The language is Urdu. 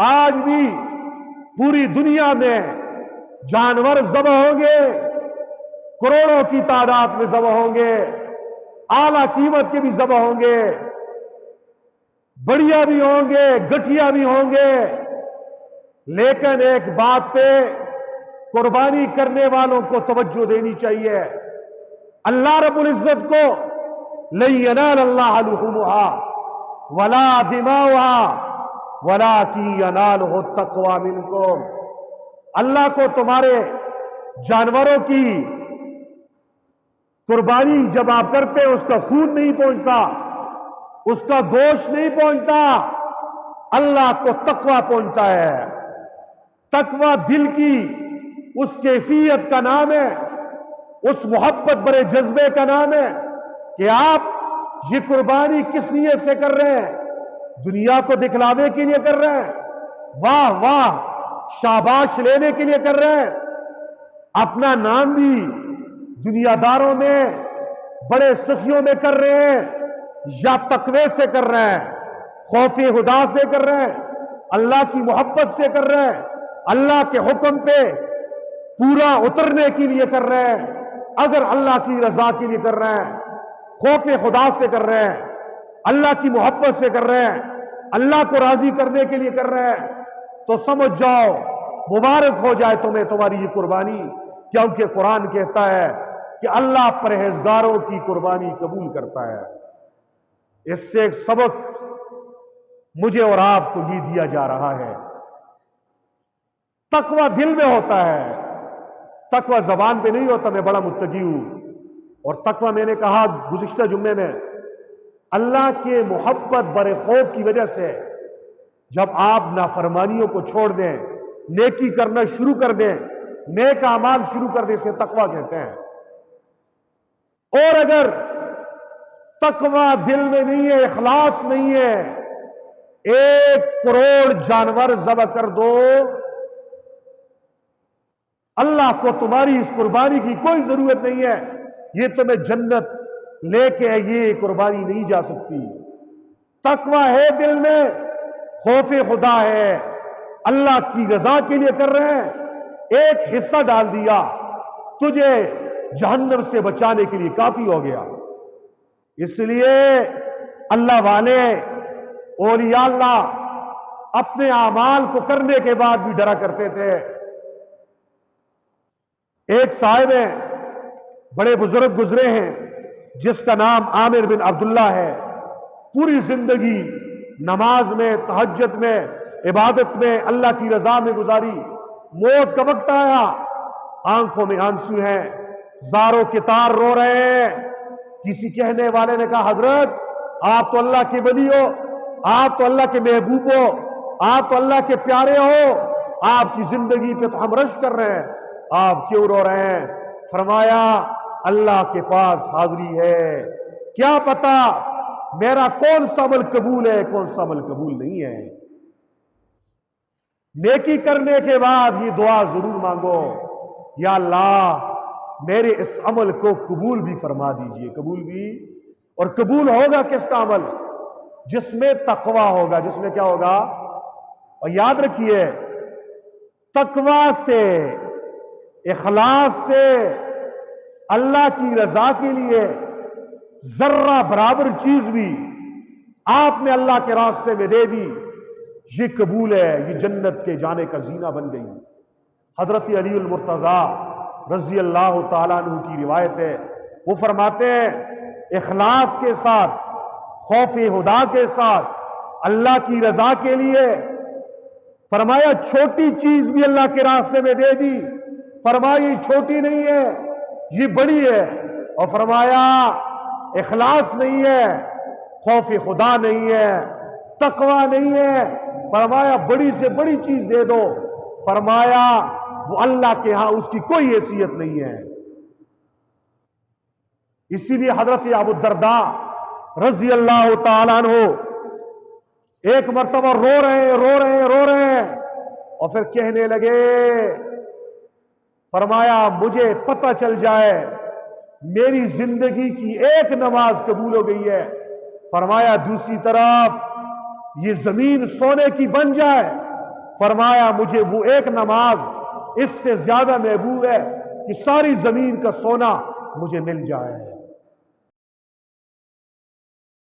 آج بھی پوری دنیا میں جانور ذبح ہوں گے، کروڑوں کی تعداد میں ذبح ہوں گے، اعلیٰ قیمت کے بھی ذبح ہوں گے، بڑھیا بھی ہوں گے، گٹھیا بھی ہوں گے، لیکن ایک بات پہ قربانی کرنے والوں کو توجہ دینی چاہیے۔ اللہ رب العزت کو لن ینال اللہ لحومها ولا دماؤها ولکن ینالہ التقوی منکم، اللہ کو تمہارے جانوروں کی قربانی جب آپ کرتے اس کا خون نہیں پہنچتا، اس کا گوشت نہیں پہنچتا، اللہ کو تقوی پہنچتا ہے۔ تقوی دل کی اس کیفیت کا نام ہے، اس محبت برے جذبے کا نام ہے کہ آپ یہ قربانی کس نیت سے کر رہے ہیں؟ دنیا کو دکھلانے کے لیے کر رہے ہیں؟ واہ واہ شاباش لینے کے لیے کر رہے ہیں؟ اپنا نام بھی دنیا داروں میں بڑے سخیوں میں کر رہے ہیں یا تقوی سے کر رہے ہیں، خوف خدا سے کر رہے ہیں، اللہ کی محبت سے کر رہے ہیں، اللہ کے حکم پہ پورا اترنے کے لیے کر رہے ہیں؟ اگر اللہ کی رضا کے لیے کر رہے ہیں، خوف خدا سے کر رہے ہیں، اللہ کی محبت سے کر رہے ہیں، اللہ کو راضی کرنے کے لیے کر رہے ہیں، تو سمجھ جاؤ مبارک ہو جائے تمہیں تمہاری یہ قربانی، کیونکہ قرآن کہتا ہے کہ اللہ پرہیزگاروں کی قربانی قبول کرتا ہے۔ اس سے ایک سبق مجھے اور آپ کو یہ دیا جا رہا ہے، تقوی دل میں ہوتا ہے، تقوی زبان پہ نہیں ہوتا میں بڑا متقی ہوں۔ اور تقوی میں نے کہا گزشتہ جمعے میں، اللہ کے محبت برے خوف کی وجہ سے جب آپ نافرمانیوں کو چھوڑ دیں، نیکی کرنا شروع کر دیں، نیک اعمال شروع کر دیں، اسے تقوی کہتے ہیں۔ اور اگر تقوی دل میں نہیں ہے، اخلاص نہیں ہے، 1 کروڑ جانور ذبح کر دو، اللہ کو تمہاری اس قربانی کی کوئی ضرورت نہیں ہے، یہ تمہیں جنت لے کے یہ قربانی نہیں جا سکتی۔ تقوی ہے دل میں، خوف خدا ہے، اللہ کی رضا کے لیے کر رہے ہیں، ایک حصہ ڈال دیا تجھے جہنم سے بچانے کے لیے کافی ہو گیا۔ اس لیے اللہ والے اولیاء اللہ اپنے اعمال کو کرنے کے بعد بھی ڈرا کرتے تھے۔ ایک صاحب ہیں، بڑے بزرگ گزرے ہیں، جس کا نام عامر بن عبداللہ ہے، پوری زندگی نماز میں، تہجد میں، عبادت میں، اللہ کی رضا میں گزاری۔ موت کا وقت آیا، آنکھوں میں آنسو ہیں، زاروں کے تار رو رہے ہیں۔ کسی کہنے والے نے کہا حضرت آپ تو اللہ کے ولی ہو، آپ تو اللہ کے محبوب ہو، آپ تو اللہ کے پیارے ہو، آپ کی زندگی پہ تو ہم رشک کر رہے ہیں، آپ کیوں رو رہے ہیں؟ فرمایا اللہ کے پاس حاضری ہے، کیا پتا میرا کون سا عمل قبول ہے کون سا عمل قبول نہیں ہے۔ نیکی کرنے کے بعد یہ دعا ضرور مانگو، یا اللہ میرے اس عمل کو قبول بھی فرما دیجئے، قبول بھی۔ اور قبول ہوگا کس کا عمل؟ جس میں تقوی ہوگا، جس میں کیا ہوگا؟ اور یاد رکھیے تقوی سے، اخلاص سے، اللہ کی رضا کے لیے ذرہ برابر چیز بھی آپ نے اللہ کے راستے میں دے دی، یہ قبول ہے، یہ جنت کے جانے کا زینہ بن گئی۔ حضرت علی المرتضیٰ رضی اللہ تعالیٰ عنہ کی روایت ہے، وہ فرماتے ہیں اخلاص کے ساتھ، خوف خدا کے ساتھ، اللہ کی رضا کے لیے، فرمایا چھوٹی چیز بھی اللہ کے راستے میں دے دی، فرمایا یہ چھوٹی نہیں ہے یہ بڑی ہے، اور فرمایا اخلاص نہیں ہے، خوف خدا نہیں ہے، تقوی نہیں ہے، فرمایا بڑی سے بڑی چیز دے دو، فرمایا وہ اللہ کے ہاں اس کی کوئی حیثیت نہیں ہے۔ اسی لیے حضرت ابو الدرداء رضی اللہ تعالیٰ عنہ ایک مرتبہ رو رہے ہیں اور پھر کہنے لگے، فرمایا مجھے پتہ چل جائے میری زندگی کی ایک نماز قبول ہو گئی ہے، فرمایا دوسری طرف یہ زمین سونے کی بن جائے، فرمایا مجھے وہ ایک نماز اس سے زیادہ محبوب ہے کہ ساری زمین کا سونا مجھے مل جائے.